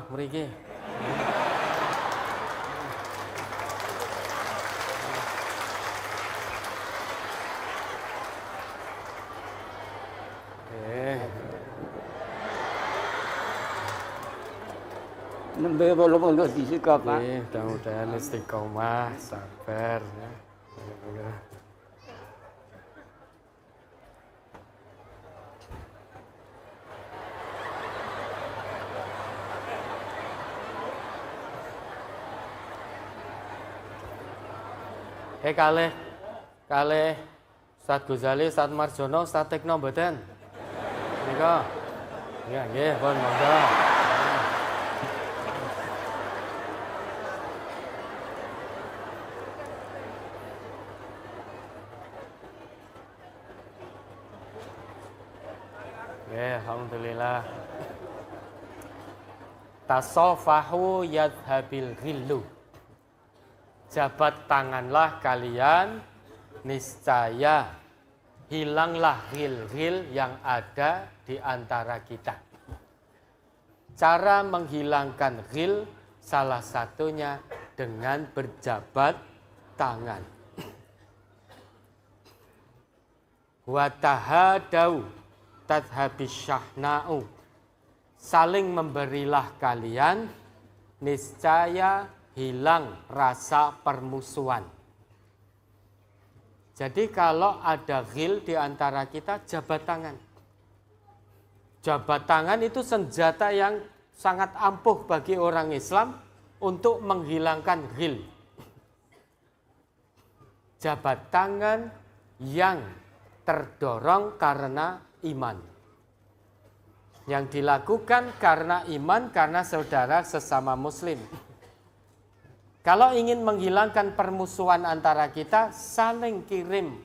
mriki. Nembe wolu disika, Pak. Mudah-mudahan istiqomah, sabar ya. Kalih Ustaz Ghazali, Ustaz Marjono, Ustaz Tekno mboten? Nika. Ya, nggih, pun monggo. Alhamdulillah. Tasafahu yadhabil ghillu. Jabat tanganlah kalian, niscaya hilanglah ghil-ghil yang ada di antara kita. Cara menghilangkan ghil salah satunya dengan berjabat tangan. Wa tahadau tadhabis syahna'u. Saling memberilah kalian, niscaya hilang rasa permusuhan. Jadi kalau ada ghil di antara kita, jabat tangan. Jabat tangan itu senjata yang sangat ampuh bagi orang Islam untuk menghilangkan ghil. Jabat tangan yang terdorong karena iman. Yang dilakukan karena iman, karena saudara sesama muslim. Kalau ingin menghilangkan permusuhan antara kita, saling kirim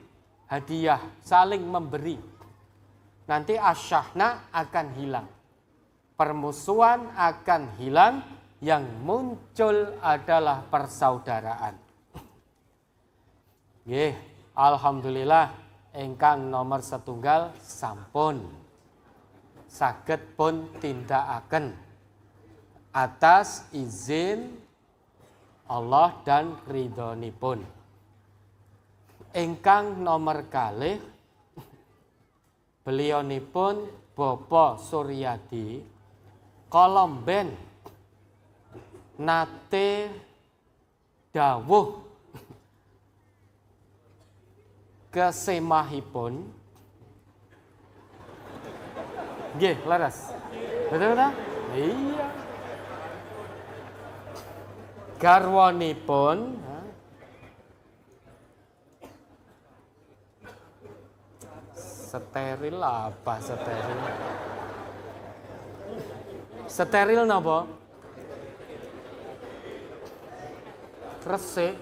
hadiah, saling memberi. Nanti asyahna akan hilang. Permusuhan akan hilang, yang muncul adalah persaudaraan. Nggih, alhamdulillah ingkang nomor setunggal sampun saged pun tindakaken atas izin Allah dan ridhonipun. Ingkang nomor kalih beliaunipun Bapak Suryadi Kolomben nate dawuh kesemahipun. Nggih, laras. Betul ta? Iya. Garwanipun steril apa steril? Steril napa? Resik.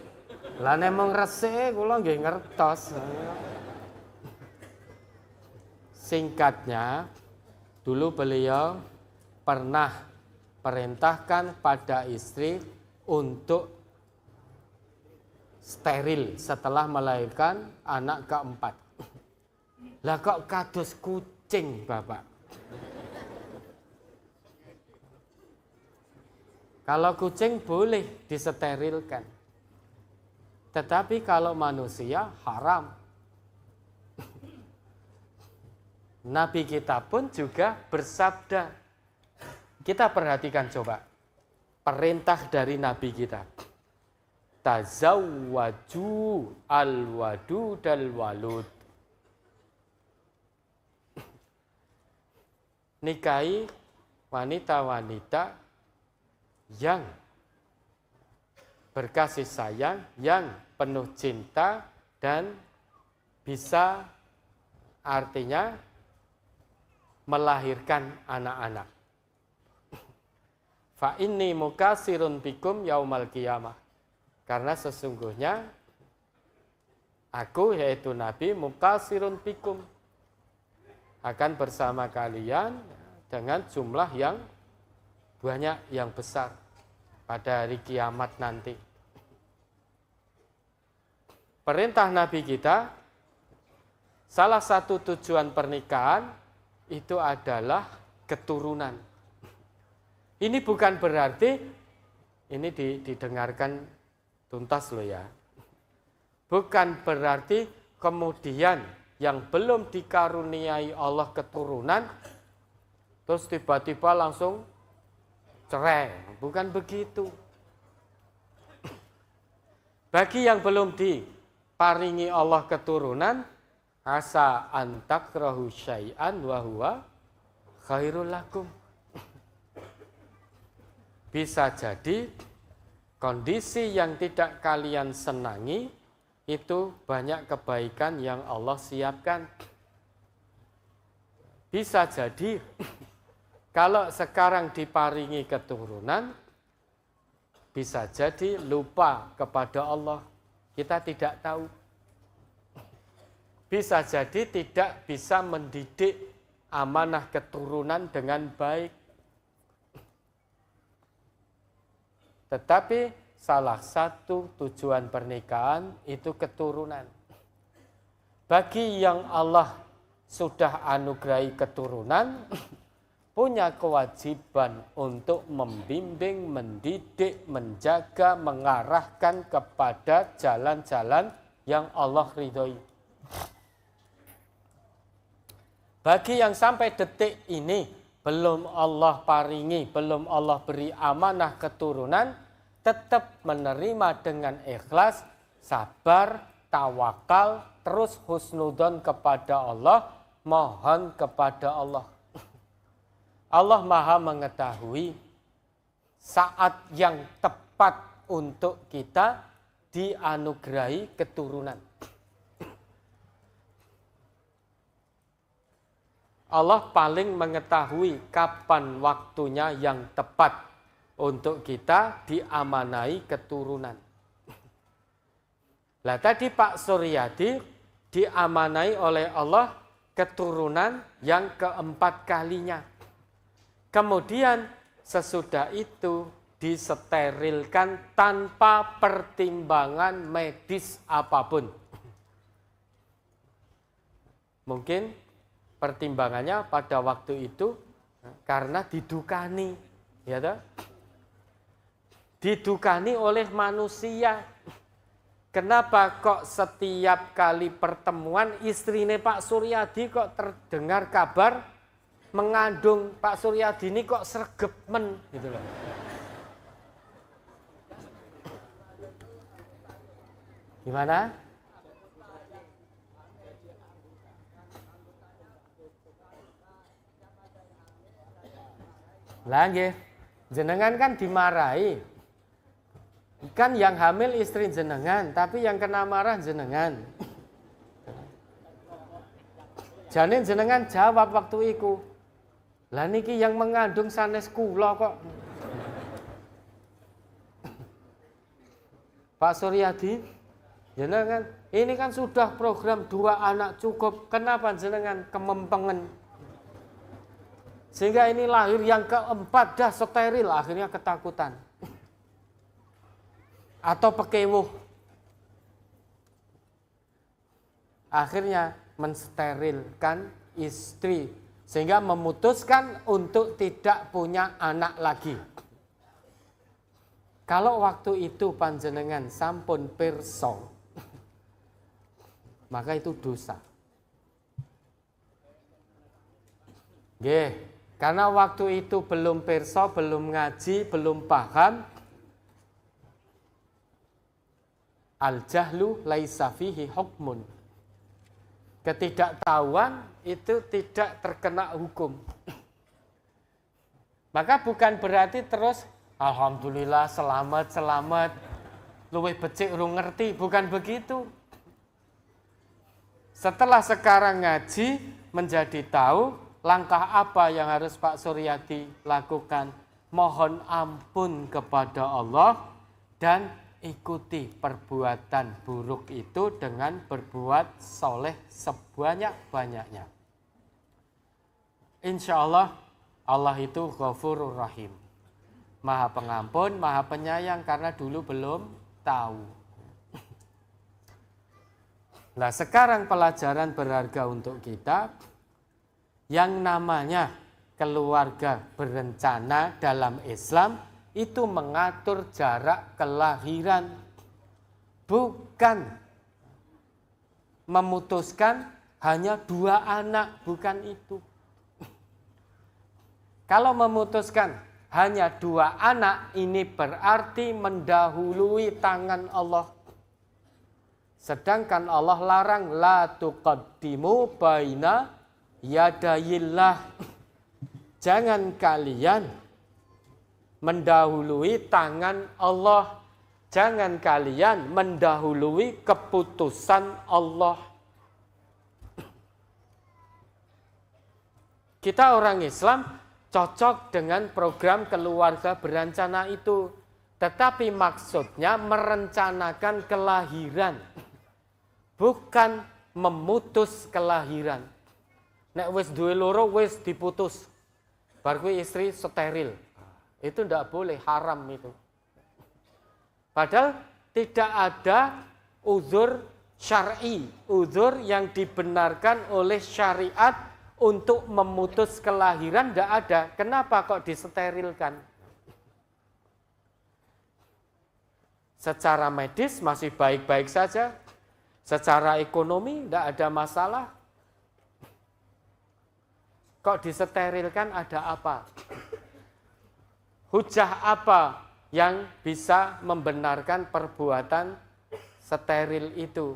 Lah nek mung resik kula nggih ngertos. Singkatnya, dulu beliau pernah perintahkan pada istri untuk steril setelah melahirkan anak keempat. Lah kok kados kucing, Bapak? Kalau kucing boleh disterilkan. Tetapi kalau manusia haram. Nabi kita pun juga bersabda. Kita perhatikan coba. Perintah dari Nabi kita. Tazawwaju al-wadud al-walud. Nikahi wanita-wanita yang berkasih sayang, yang penuh cinta, dan bisa artinya melahirkan anak-anak. Fa inni mukasirun bikum yaumal qiyamah. Karena sesungguhnya aku, yaitu Nabi, mukasirun bikum, akan bersama kalian dengan jumlah yang banyak, yang besar pada hari kiamat nanti. Perintah Nabi kita, salah satu tujuan pernikahan itu adalah keturunan. Ini bukan berarti, ini didengarkan tuntas loh ya. Bukan berarti kemudian yang belum dikaruniai Allah keturunan, terus tiba-tiba langsung cerai. Bukan begitu. Bagi yang belum diparingi Allah keturunan, asa antakrahu syai'an wa huwa khairul lakum. Bisa jadi kondisi yang tidak kalian senangi itu banyak kebaikan yang Allah siapkan. Bisa jadi kalau sekarang diparingi keturunan, bisa jadi lupa kepada Allah. Kita tidak tahu. Bisa jadi tidak bisa mendidik amanah keturunan dengan baik. Tetapi salah satu tujuan pernikahan itu keturunan. Bagi yang Allah sudah anugerahi keturunan, punya kewajiban untuk membimbing, mendidik, menjaga, mengarahkan kepada jalan-jalan yang Allah ridhoi. Bagi yang sampai detik ini belum Allah paringi, belum Allah beri amanah keturunan, tetap menerima dengan ikhlas, sabar, tawakal, terus husnudon kepada Allah, mohon kepada Allah. Allah Maha mengetahui saat yang tepat untuk kita dianugerahi keturunan. Allah paling mengetahui kapan waktunya yang tepat untuk kita diamanai keturunan. Lah tadi Pak Suryadi diamanai oleh Allah keturunan yang keempat kalinya. Kemudian sesudah itu disterilkan tanpa pertimbangan medis apapun. Mungkin pertimbangannya pada waktu itu karena didukani, ya toh? Didukani oleh manusia. Kenapa kok setiap kali pertemuan istrinya Pak Suryadi kok terdengar kabar mengandung? Pak Suryadi ini kok sregepen gitu loh. Gimana? Lagi, jenengan kan dimarahi. Kan yang hamil istri jenengan, tapi yang kena marah jenengan. Jane jenengan jawab waktu itu. Lah niki yang mengandung sanes kula kok. Pak Suryadi, jenengan ini kan sudah program 2 anak cukup. Kenapa jenengan kemempengan? Sehingga ini lahir yang keempat dah steril, akhirnya ketakutan. Atau pekewuh. Akhirnya mensterilkan istri. Sehingga memutuskan untuk tidak punya anak lagi. Kalau waktu itu panjenengan sampun pirsa, maka itu dosa. Nggih, karena waktu itu belum pirsa, belum ngaji, belum paham. Al-jahlu laisa fihi hukmun. Ketidaktahuan itu tidak terkena hukum. Maka bukan berarti terus alhamdulillah selamat, luwih becik urung ngerti, bukan begitu. Setelah sekarang ngaji menjadi tahu langkah apa yang harus Pak Suryadi lakukan. Mohon ampun kepada Allah dan ikuti perbuatan buruk itu dengan berbuat soleh sebanyak-banyaknya. Insya Allah, Allah itu Ghafurur Rahim. Maha pengampun, maha penyayang karena dulu belum tahu. Nah sekarang pelajaran berharga untuk kita yang namanya keluarga berencana dalam Islam itu mengatur jarak kelahiran, bukan memutuskan hanya 2 anak, bukan itu. Kalau memutuskan hanya 2 anak, ini berarti mendahului tangan Allah. Sedangkan Allah larang, la tuqaddimu baina yadayillah. Jangan kalian mendahului tangan Allah. Jangan kalian mendahului keputusan Allah. Kita orang Islam cocok dengan program keluarga berencana itu. Tetapi maksudnya merencanakan kelahiran. Bukan memutus kelahiran. Nek wis duwe loro wis diputus. Bar kuwi istri steril. Itu tidak boleh, haram itu. Padahal tidak ada uzur syar'i, uzur yang dibenarkan oleh syariat untuk memutus kelahiran, tidak ada. Kenapa kok disterilkan? Secara medis masih baik-baik saja. Secara ekonomi tidak ada masalah. Kok disterilkan, ada apa? Hujah apa yang bisa membenarkan perbuatan steril itu?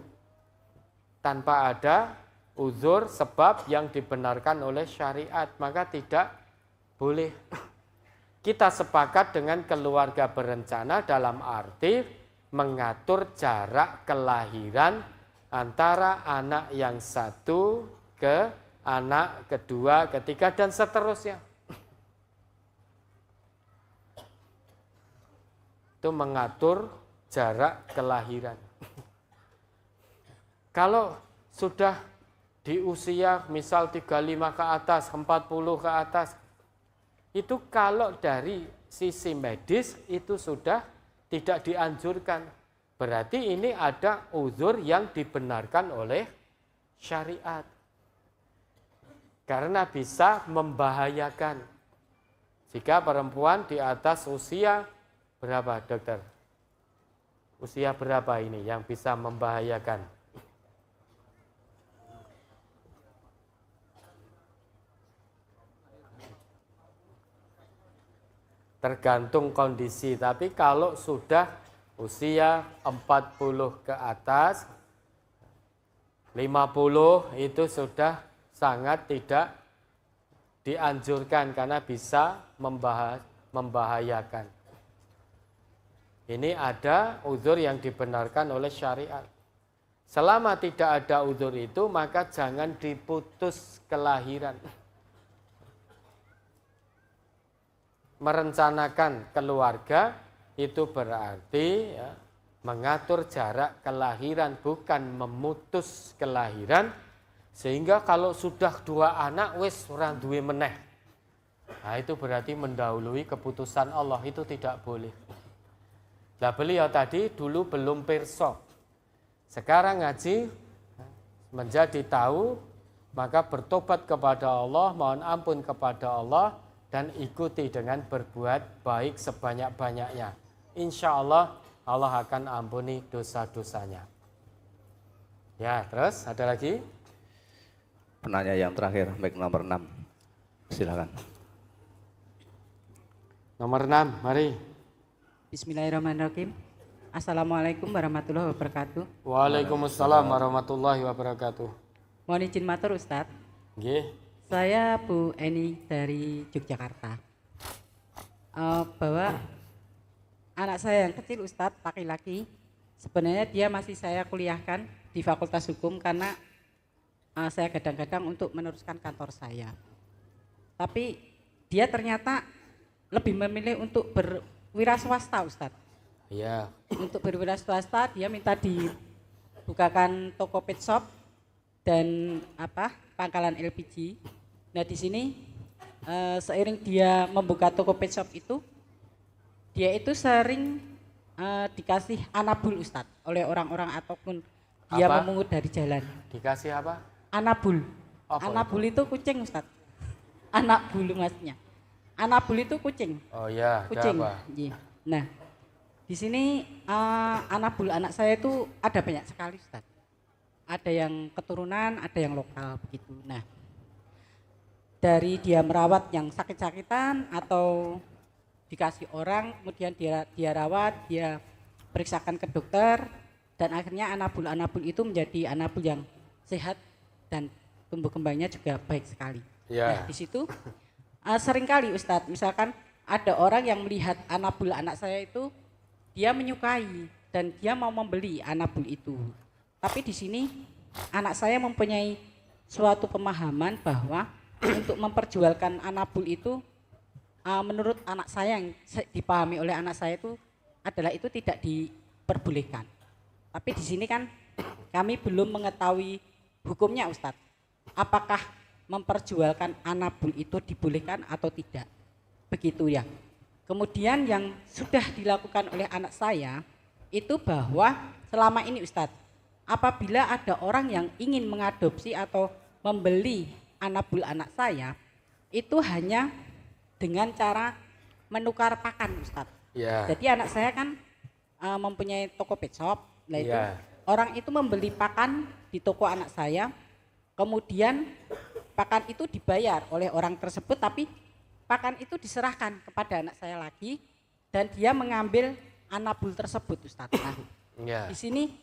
Tanpa ada uzur sebab yang dibenarkan oleh syariat, maka tidak boleh. Kita sepakat dengan keluarga berencana dalam arti mengatur jarak kelahiran antara anak yang satu ke anak kedua, ketiga, dan seterusnya. Itu mengatur jarak kelahiran. Kalau sudah di usia misal 35 ke atas, 40 ke atas, itu kalau dari sisi medis itu sudah tidak dianjurkan. Berarti ini ada uzur yang dibenarkan oleh syariat. Karena bisa membahayakan. Jika perempuan di atas usia berapa, dokter? Usia berapa ini yang bisa membahayakan? Tergantung kondisi, tapi kalau sudah usia 40 ke atas, 50 itu sudah sangat tidak dianjurkan karena bisa membahayakan. Ini ada uzur yang dibenarkan oleh syariat. Selama tidak ada uzur itu, maka jangan diputus kelahiran. Merencanakan keluarga itu berarti ya, mengatur jarak kelahiran, bukan memutus kelahiran. Sehingga kalau sudah 2 anak, wis ora duwe meneh. Nah, itu berarti mendahului keputusan Allah, itu tidak boleh. Nah, beliau tadi dulu belum pirsa. Sekarang ngaji menjadi tahu, maka bertobat kepada Allah, mohon ampun kepada Allah, dan ikuti dengan berbuat baik sebanyak-banyaknya. Insya Allah, Allah akan ampuni dosa-dosanya. Ya, terus ada lagi? Penanya yang terakhir, mic nomor 6. Silakan. Nomor 6, mari. Bismillahirrahmanirrahim. Assalamualaikum warahmatullahi wabarakatuh. Waalaikumsalam warahmatullahi wabarakatuh. Mohon izin matur Ustadz. Nggih. Saya Bu Eni dari Yogyakarta. Bahwa anak saya yang kecil Ustadz, laki-laki, sebenarnya dia masih saya kuliahkan di Fakultas Hukum karena saya kadang-kadang untuk meneruskan kantor saya. Tapi dia ternyata lebih memilih untuk berwira swasta Ustadz. Iya. Untuk berwira swasta dia minta dibukakan toko pet shop dan pangkalan LPG. Nah di sini seiring dia membuka toko pet shop itu, dia itu sering dikasih anabul Ustadz oleh orang-orang ataupun dia memungut dari jalan. Dikasih apa? Anabul. Apa anabul itu kucing Ustadz. anak bulu maksudnya. Anak bulu itu kucing. Oh ya, ada Kucing. apa? Iya. Nah, di sini anak bulu anak saya itu ada banyak sekali, Ustaz. Ada yang keturunan, ada yang lokal begitu. Nah, dari dia merawat yang sakit-sakitan atau dikasih orang, kemudian dia rawat, dia periksakan ke dokter, dan akhirnya anak bulu itu menjadi anak bulu yang sehat dan tumbuh kembangnya juga baik sekali. Ya. Nah, di situ seringkali Ustadz, misalkan ada orang yang melihat anak bulu anak saya itu, dia menyukai dan dia mau membeli anak bulu itu. Tapi di sini anak saya mempunyai suatu pemahaman bahwa untuk memperjualkan anak bulu itu, menurut anak saya yang dipahami oleh anak saya itu adalah itu tidak diperbolehkan. Tapi di sini kan kami belum mengetahui hukumnya, Ustadz. Apakah memperjualkan anabul itu dibolehkan atau tidak? Begitu ya. Kemudian yang sudah dilakukan oleh anak saya itu bahwa selama ini Ustadz, apabila ada orang yang ingin mengadopsi atau membeli anabul anak saya, itu hanya dengan cara menukar pakan, Ustadz. Ya. Jadi anak saya kan mempunyai toko pet shop. Nah itu orang itu membeli pakan di toko anak saya, kemudian pakan itu dibayar oleh orang tersebut, tapi pakan itu diserahkan kepada anak saya lagi dan dia mengambil anabul tersebut, Ustadz. Nah, di sini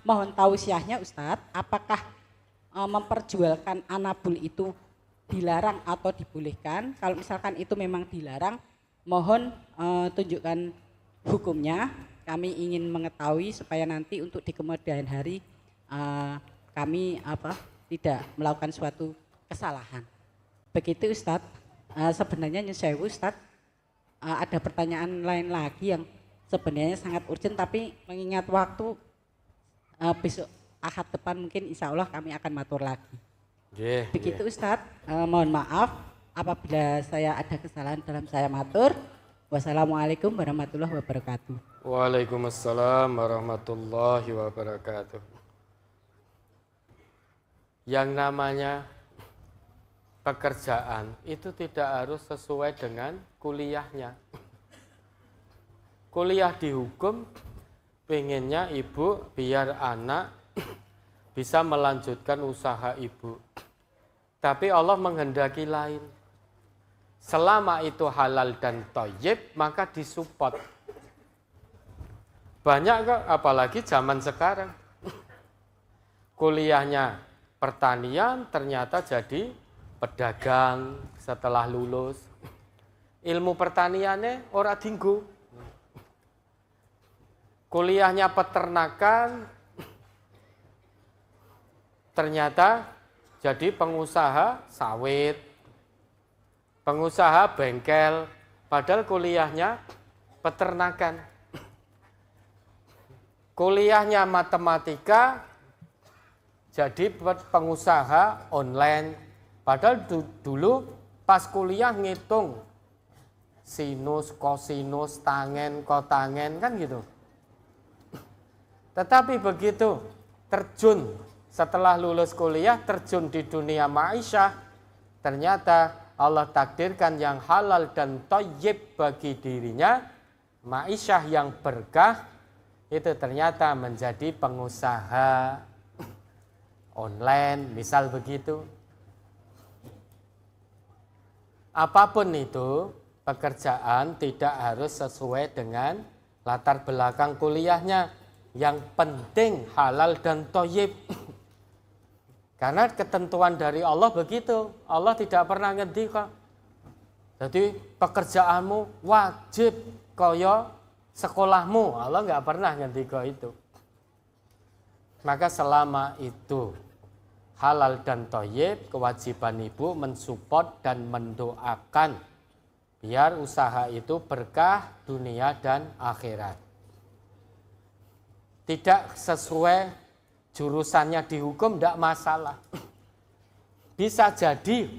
mohon tausiahnya, Ustadz, apakah memperjualkan anabul itu dilarang atau dibolehkan? Kalau misalkan itu memang dilarang, mohon tunjukkan hukumnya. Kami ingin mengetahui supaya nanti untuk di kemudian hari kami tidak melakukan suatu kesalahan. Begitu Ustadz. Sebenarnya Nyusewu Ustadz, ada pertanyaan lain lagi yang sebenarnya sangat urgent, tapi mengingat waktu besok Ahad depan mungkin insya Allah kami akan matur lagi. Begitu Ustadz, mohon maaf apabila saya ada kesalahan dalam saya matur. Wassalamualaikum warahmatullahi wabarakatuh. Waalaikumsalam warahmatullahi wabarakatuh. Yang namanya pekerjaan itu tidak harus sesuai dengan kuliahnya. Kuliah di hukum, pengennya ibu biar anak bisa melanjutkan usaha ibu. Tapi Allah menghendaki lain. Selama itu halal dan thayyib, maka disupport. Banyak kok, apalagi zaman sekarang. Kuliahnya pertanian ternyata jadi pedagang setelah lulus. Ilmu pertaniannya ora dinggo. Kuliahnya peternakan ternyata jadi pengusaha sawit, pengusaha bengkel, padahal kuliahnya peternakan. Kuliahnya matematika jadi pengusaha online, padahal dulu pas kuliah ngitung sinus, kosinus, tangen, kotangen kan gitu. Tetapi begitu terjun setelah lulus kuliah, terjun di dunia ma'isyah, ternyata Allah takdirkan yang halal dan thayyib bagi dirinya, ma'isyah yang berkah, itu ternyata menjadi pengusaha online, misal begitu. Apapun itu, pekerjaan tidak harus sesuai dengan latar belakang kuliahnya. Yang penting halal dan thayyib. Karena ketentuan dari Allah begitu. Allah tidak pernah ngendika. Jadi pekerjaanmu wajib kaya sekolahmu. Allah nggak pernah ngendika itu. Maka selama itu halal dan thayyib, kewajiban ibu mensupport dan mendoakan biar usaha itu berkah dunia dan akhirat. Tidak sesuai jurusannya di hukum tidak masalah. Bisa jadi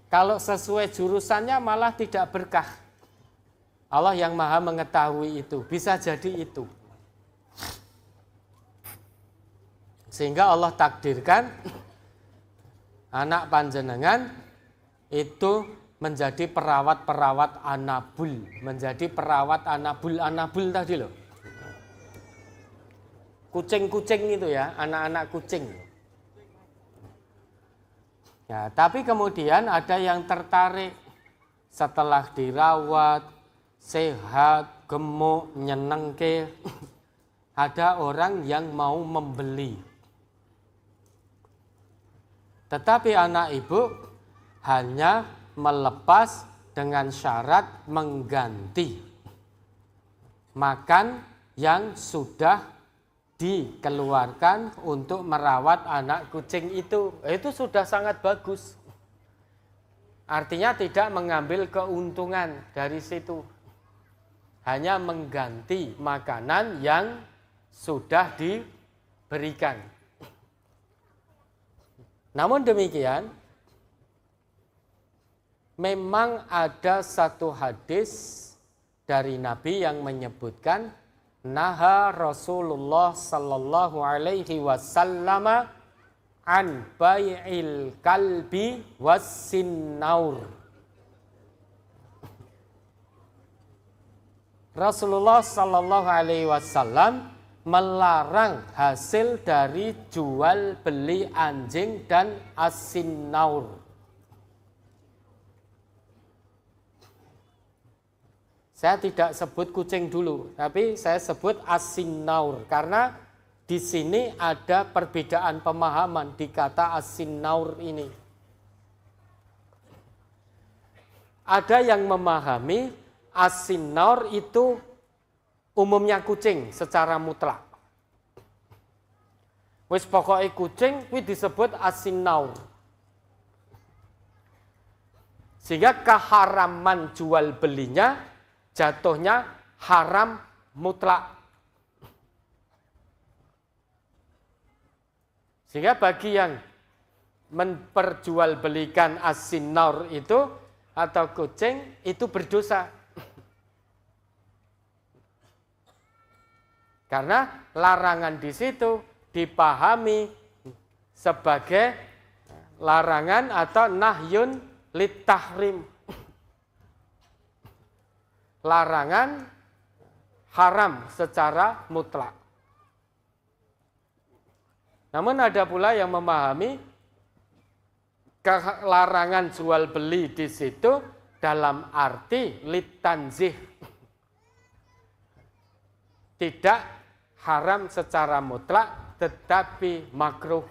kalau sesuai jurusannya malah tidak berkah. Allah yang maha mengetahui itu. Bisa jadi itu. Sehingga Allah takdirkan anak panjenengan itu menjadi perawat-perawat anabul, menjadi perawat anabul tadi loh. Kucing-kucing itu ya, anak-anak kucing. Ya, tapi kemudian ada yang tertarik setelah dirawat, sehat, gemuk, nyenengke. Ada orang yang mau membeli. Tetapi anak ibu hanya melepas dengan syarat mengganti makan yang sudah dikeluarkan untuk merawat anak kucing itu. Itu sudah sangat bagus. Artinya tidak mengambil keuntungan dari situ. Hanya mengganti makanan yang sudah diberikan. Namun demikian, memang ada satu hadis dari Nabi yang menyebutkan naha Rasulullah sallallahu alaihi wasallam an bai'il kalbi wassinnaur. Rasulullah sallallahu alaihi wasallam melarang hasil dari jual beli anjing dan as-sinnaur. Saya tidak sebut kucing dulu, tapi saya sebut as-sinnaur karena di sini ada perbedaan pemahaman di kata as-sinnaur ini. Ada yang memahami as-sinnaur itu umumnya kucing secara mutlak. Wis pokoknya kucing kuwi disebut as-sinnaur. Sehingga keharaman jual belinya jatuhnya haram mutlak. Sehingga bagi yang memperjualbelikan as-sinnaur itu atau kucing itu berdosa. Karena larangan di situ dipahami sebagai larangan atau nahyun litahrim. Larangan haram secara mutlak. Namun ada pula yang memahami larangan jual beli di situ dalam arti litanzih. Tidak haram secara mutlak tetapi makruh.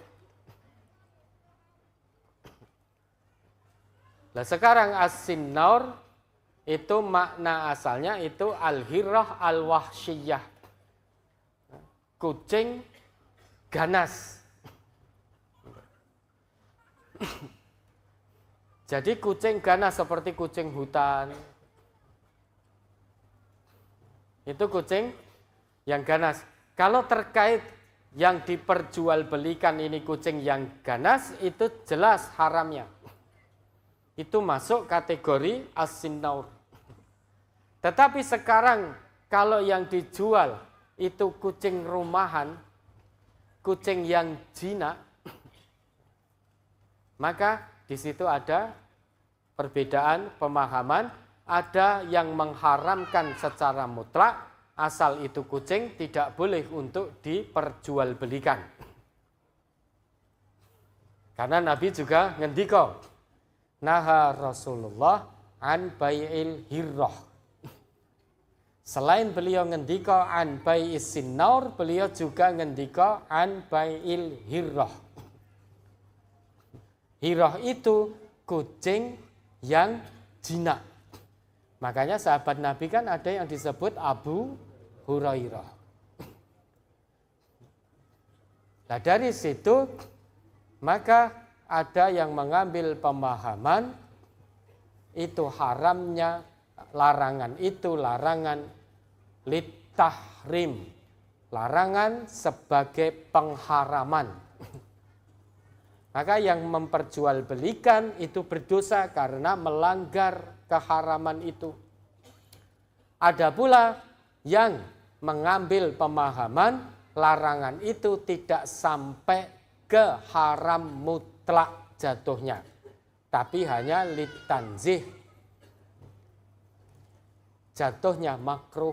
Nah sekarang as-sinnaur itu makna asalnya itu al-hirrah al-wahsyiyah. Kucing ganas. Jadi kucing ganas seperti kucing hutan. Itu kucing yang ganas. Kalau terkait yang diperjualbelikan ini kucing yang ganas, itu jelas haramnya. Itu masuk kategori as-sinnaur. Tetapi sekarang kalau yang dijual itu kucing rumahan, kucing yang jinak, maka di situ ada perbedaan pemahaman. Ada yang mengharamkan secara mutlak, asal itu kucing tidak boleh untuk diperjualbelikan. Karena Nabi juga ngendika, naha Rasulullah an bai'il hirrah. Selain beliau ngendika an bai'is sinnaur, beliau juga ngendika an bai'il hirrah. Hirrah itu kucing yang jinak. Makanya sahabat Nabi kan ada yang disebut Abu Hurairah. Nah dari situ maka ada yang mengambil pemahaman itu haramnya larangan itu larangan litahrim, larangan sebagai pengharaman. Maka yang memperjualbelikan itu berdosa karena melanggar keharaman itu. Ada pula yang mengambil pemahaman larangan itu tidak sampai ke haram mutlak jatuhnya. tapi hanya litanzih, jatuhnya makruh.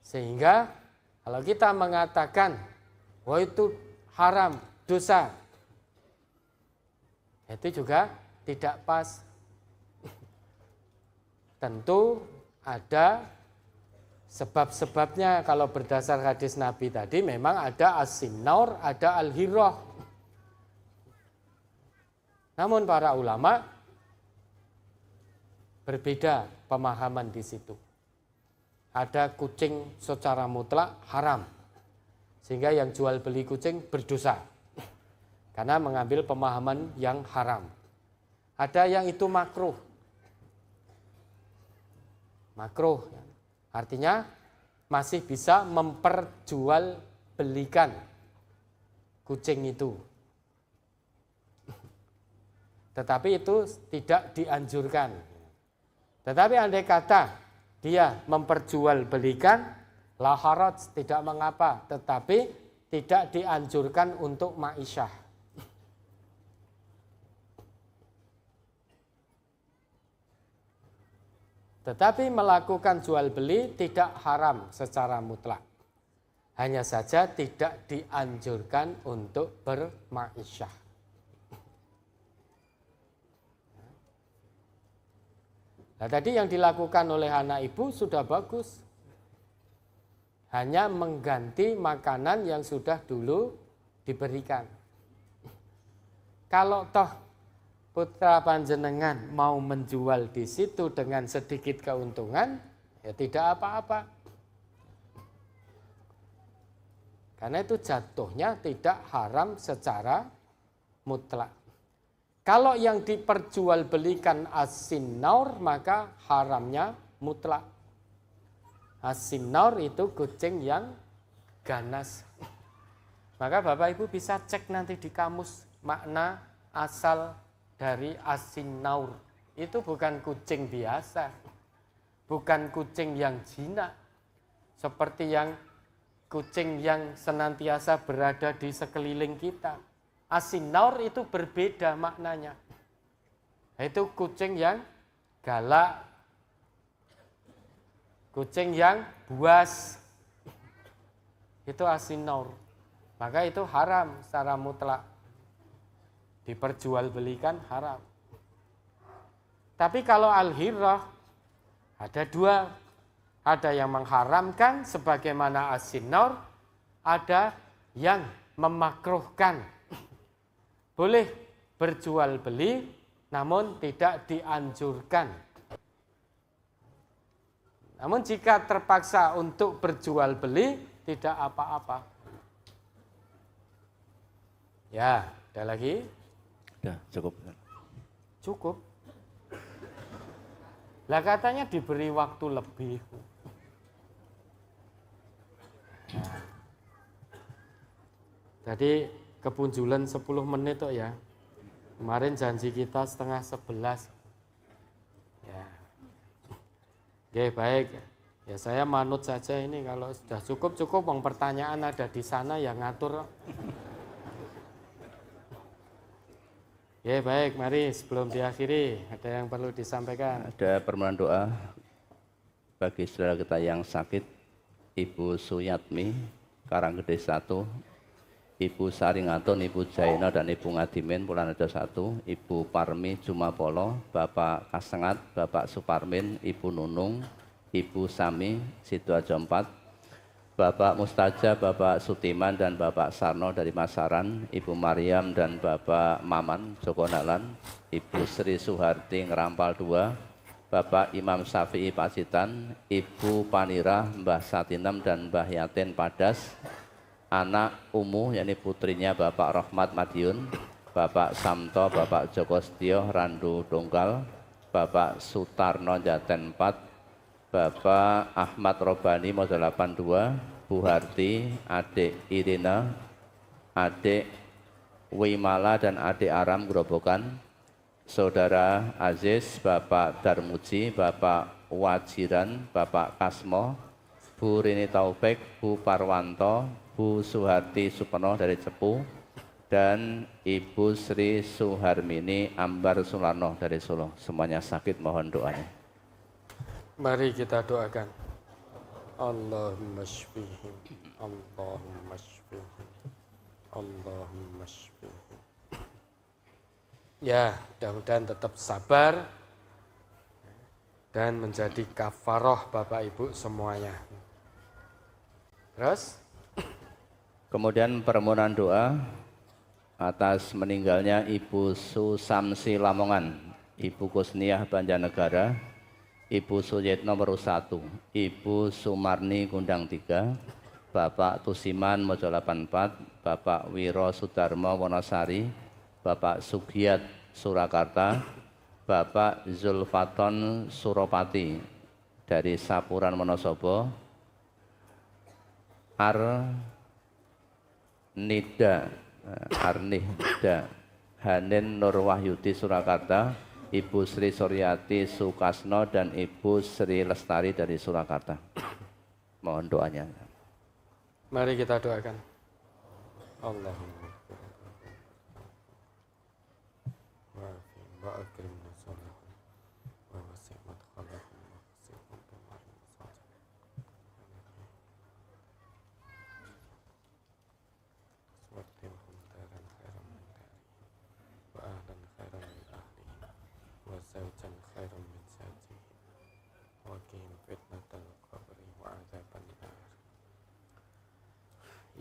Sehingga kalau kita mengatakan wah itu haram, dosa, itu juga tidak pas. Tentu ada sebab-sebabnya. Kalau berdasar hadis Nabi tadi memang ada as-sinnaur, ada al-hirrah. Namun para ulama berbeda pemahaman di situ. Ada kucing secara mutlak haram, sehingga yang jual beli kucing berdosa karena mengambil pemahaman yang haram. Ada yang itu makruh. Makruh artinya masih bisa memperjualbelikan kucing itu, tetapi itu tidak dianjurkan. Tetapi andai kata dia memperjualbelikan, la haraj, tidak mengapa, tetapi tidak dianjurkan untuk ma'isyah. Tetapi melakukan jual beli tidak haram secara mutlak. Hanya saja tidak dianjurkan untuk berma'isyah. Nah, tadi yang dilakukan oleh anak ibu sudah bagus. Hanya mengganti makanan yang sudah dulu diberikan. Kalau toh putra panjenengan mau menjual di situ dengan sedikit keuntungan, ya tidak apa-apa. Karena itu jatuhnya tidak haram secara mutlak. Kalau yang diperjualbelikan as-sinnaur, maka haramnya mutlak. As-sinnaur itu kucing yang ganas. Maka Bapak Ibu bisa cek nanti di kamus makna asal dari as-sinnaur. Itu bukan kucing biasa, bukan kucing yang jinak, seperti yang kucing yang senantiasa berada di sekeliling kita. As-sinnaur itu berbeda maknanya. Itu kucing yang galak, kucing yang buas. Itu as-sinnaur. Maka itu haram secara mutlak. Diperjualbelikan haram. Tapi kalau al-hirrah ada dua. Ada yang mengharamkan sebagaimana as-sinnaur, ada yang memakruhkan. Boleh berjual beli namun tidak dianjurkan. Namun jika terpaksa untuk berjual beli tidak apa-apa. Ya, ada lagi? Sudah cukup. Cukup. Lah katanya diberi waktu lebih. Nah. Jadi kepunjulan 10 menit kok ya. Kemarin janji kita 10:30. Ya. Oke, baik. Ya saya manut saja ini, kalau sudah cukup pertanyaan ada di sana yang ngatur. Ya baik, mari sebelum diakhiri ada yang perlu disampaikan. Ada permohonan doa bagi saudara kita yang sakit, Ibu Suyatmi, Karanggede 1, Ibu Saringatun, Ibu Jaina dan Ibu Ngadimin, Pulanada 1, Ibu Parmi Jumapolo, Bapak Kasengat, Bapak Suparmin, Ibu Nunung, Ibu Sami, Sidoarjo 4, Bapak Mustaja, Bapak Sutiman dan Bapak Sarno dari Masaran, Ibu Mariam dan Bapak Maman, Jogonalan, Ibu Sri Suharti Ngerampal 2, Bapak Imam Syafi'i Pacitan, Ibu Panira, Mbah Satinem dan Mbah Yatin Padas, anak Umu, yakni putrinya Bapak Rahmat Madiun, Bapak Samto, Bapak Joko Setio, Randu Dongkal, Bapak Sutarno Jaten 4, Bapak Ahmad Robani Modal 82, Bu Harti, Adik Irina, Adik Wimala dan Adik Aram Grobogan, Saudara Aziz, Bapak Darmuji, Bapak Wajiran, Bapak Kasmo, Bu Rini Taufik, Bu Parwanto, Bu Suharti Supeno dari Cepu, dan Ibu Sri Suharmini Ambar Sularno dari Solo. Semuanya sakit, mohon doanya. Mari kita doakan. Allahumma shfihim, Allahumma shfihim, Allahumma shfihim. Ya, mudah-mudahan tetap sabar dan menjadi kafaroh Bapak Ibu semuanya. Terus? Kemudian permohonan doa atas meninggalnya Ibu Susamsi Lamongan, Ibu Kusniah Banjarnegara, Ibu Suyetno Meru 1, Ibu Sumarni Gundang 3, Bapak Tusiman Mojo 84, Bapak Wiro Sudarmo Wonosari, Bapak Sugiat Surakarta, Bapak Zulfaton Suropati dari Sapuran Wonosobo, Arnida Hanin Nurwahyudi Surakarta, Ibu Sri Suryati Sukasno dan Ibu Sri Lestari dari Surakarta. Mohon doanya. Mari kita doakan. Allahumma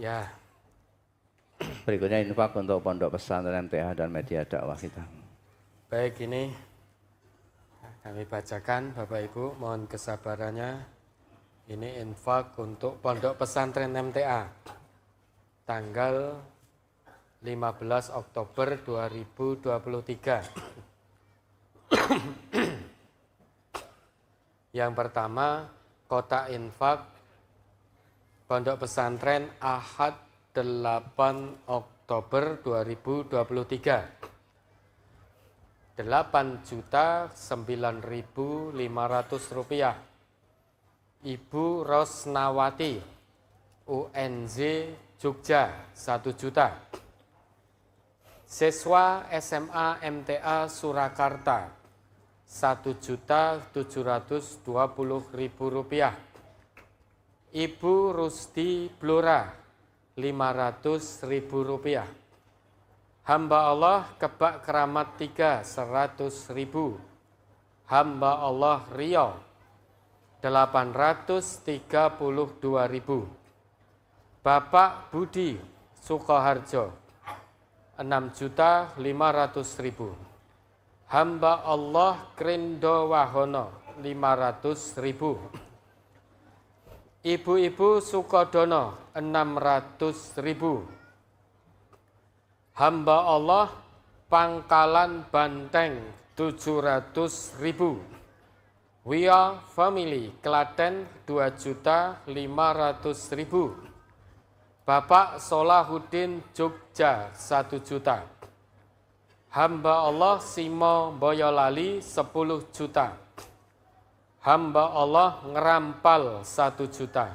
ya. Berikutnya infak untuk Pondok Pesantren MTA dan media dakwah kita. Baik, ini kami bacakan Bapak Ibu, mohon kesabarannya. Ini infak untuk Pondok Pesantren MTA tanggal 15 Oktober 2023. Yang pertama, kotak infak Pondok Pesantren Ahad 8 Oktober 2023. Rp8.9.500. Ibu Rosnawati, UNZ Jogja 1 juta. Siswa SMA MTA Surakarta Rp1.720.000. Ibu Rusdi Blora Rp500.000. Hamba Allah Kebak Keramat 3 100.000. Hamba Allah Rio 832.000. Bapak Budi Sukoharjo 6.500.000. Hamba Allah Krindo Wahono 500.000. Ibu-ibu Sukodono 600.000. Hamba Allah Pangkalan Banteng 700.000. We are family Klaten 2.500.000. Bapak Solahuddin Jogja 1 juta. Hamba Allah Simo Boyolali 10 juta. Hamba Allah Ngerampal 1 juta.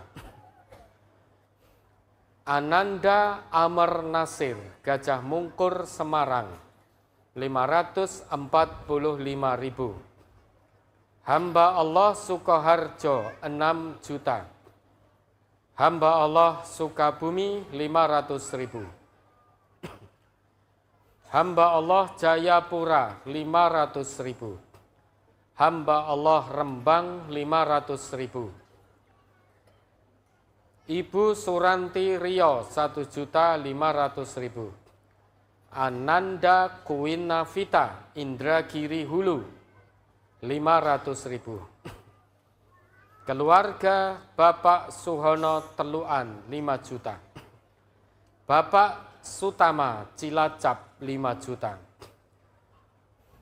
Ananda Amar Nasir Gajah Mungkur Semarang 545.000. Hamba Allah Sukoharjo 6 juta. Hamba Allah Sukabumi 500.000. Hamba Allah Jayapura 500.000. Hamba Allah Rembang 500.000. Ibu Suranti Rio 1.500.000. Ananda Kuinavita Indragiri Hulu 500.000. Keluarga Bapak Suhono Teluan 5 juta. Bapak Sutama Cilacap 5 juta.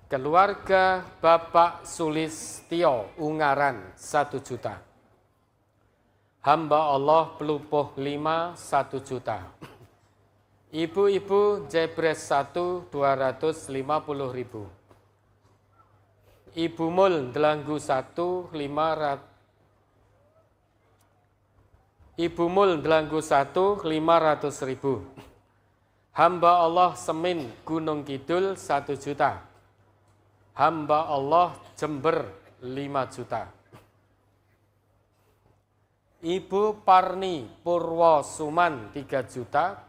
Keluarga Bapak Sulistio Ungaran 1 juta. Hamba Allah Pelupuh 5 1 juta. Ibu-ibu Jebres 1 250.000. Ibu Mul Delanggu 1 500.000. Hamba Allah Semin Gunung Kidul 1 juta. Hamba Allah Jember 5 juta. Ibu Parni Purwo Suman 3 juta.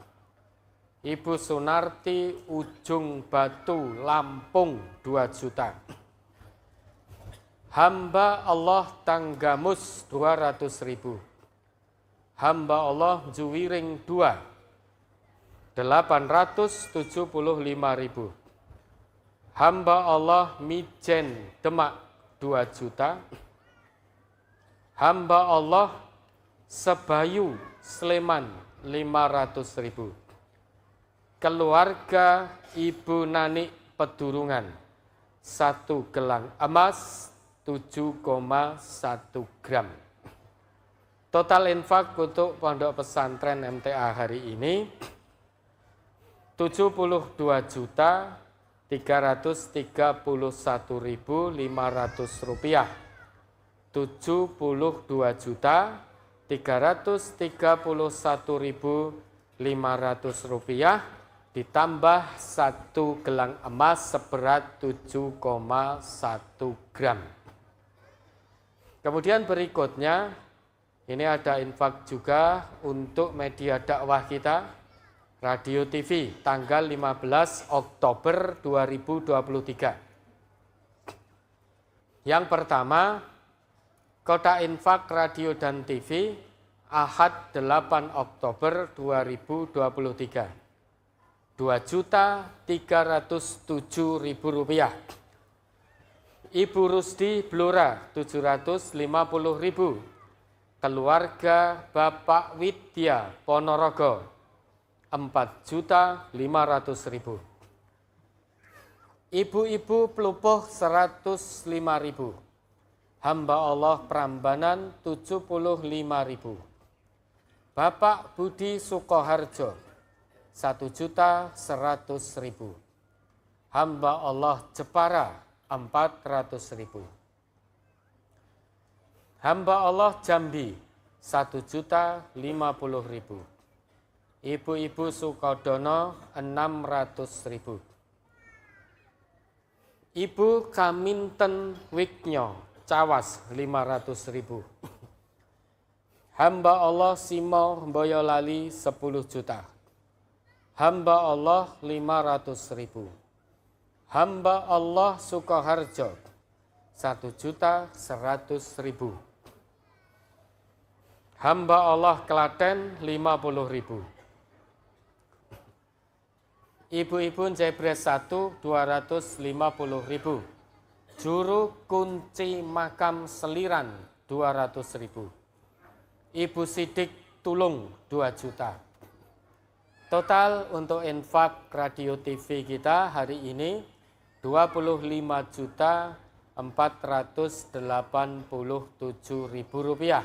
Ibu Sunarti Ujung Batu Lampung 2 juta. Hamba Allah Tanggamus 200.000. Hamba Allah Juwiring 2 875.000. Hamba Allah Mijen Demak 2 juta. Hamba Allah Sebayu Sleman 500.000. Keluarga Ibu Nanik Pedurungan 1 gelang emas 7,1 gram. Total infak untuk Pondok Pesantren MTA hari ini 72.331.500 rupiah. 72.331.500 rupiah ditambah 1 gelang emas seberat 7,1 gram. Kemudian berikutnya ini ada infak juga untuk media dakwah kita, Radio TV, tanggal 15 Oktober 2023. Yang pertama, kotak infak radio dan TV, Ahad 8 Oktober 2023. 2.307.000 rupiah. Ibu Rusdi Blora 750.000. Keluarga Bapak Widya Ponorogo 4.500.000. Ibu-ibu Pelupuh 105.000. Hamba Allah Prambanan 75.000. Bapak Budi Sukoharjo 1.100.000. Hamba Allah Jepara 400.000. Hamba Allah Jambi 1.050.000. Ibu-ibu Sukodono 600.000. Ibu Kaminten Wignyo Cawas 500.000. Hamba Allah Simo Boyolali 10 juta. Hamba Allah 500.000. Hamba Allah Sukoharjo 1.100.000. Hamba Allah Klaten 50.000. Ibu-ibu Jebres 1 250.000. Juru kunci makam Seliran 200.000. Ibu Sidik Tulung 2 juta. Total untuk infak radio TV kita hari ini 25.487.000 rupiah.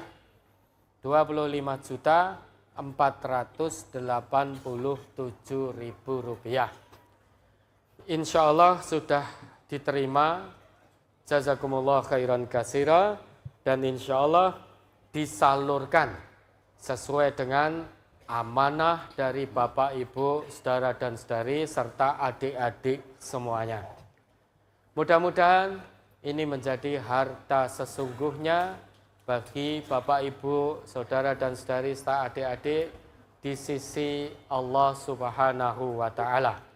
25.487.000 rupiah. Insya Allah sudah diterima. Jazakumullah khairan katsira, dan insya Allah disalurkan sesuai dengan amanah dari Bapak, Ibu, saudara dan saudari serta adik-adik semuanya. Mudah-mudahan ini menjadi harta sesungguhnya bagi Bapak, Ibu, saudara dan saudari serta adik-adik di sisi Allah Subhanahu wa Ta'ala.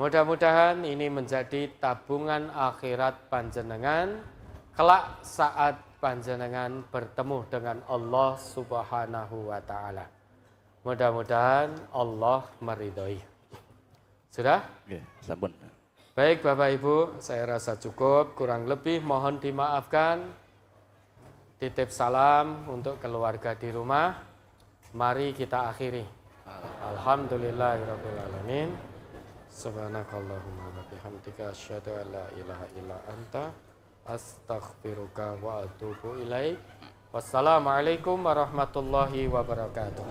Mudah-mudahan ini menjadi tabungan akhirat panjenengan kelak saat panjenengan bertemu dengan Allah Subhanahu wa Ta'ala. Mudah-mudahan Allah meridhoi. Sudah? Oke, sampun. Baik Bapak Ibu, saya rasa cukup, kurang lebih mohon dimaafkan. Titip salam untuk keluarga di rumah. Mari kita akhiri. Alhamdulillahirabbil alamin. Subhanakallahumma wa bihamdika asyhadu an la ilaha illa anta astaghfiruka wa atubu ilaik. Wassalamualaikum warahmatullahi wabarakatuh.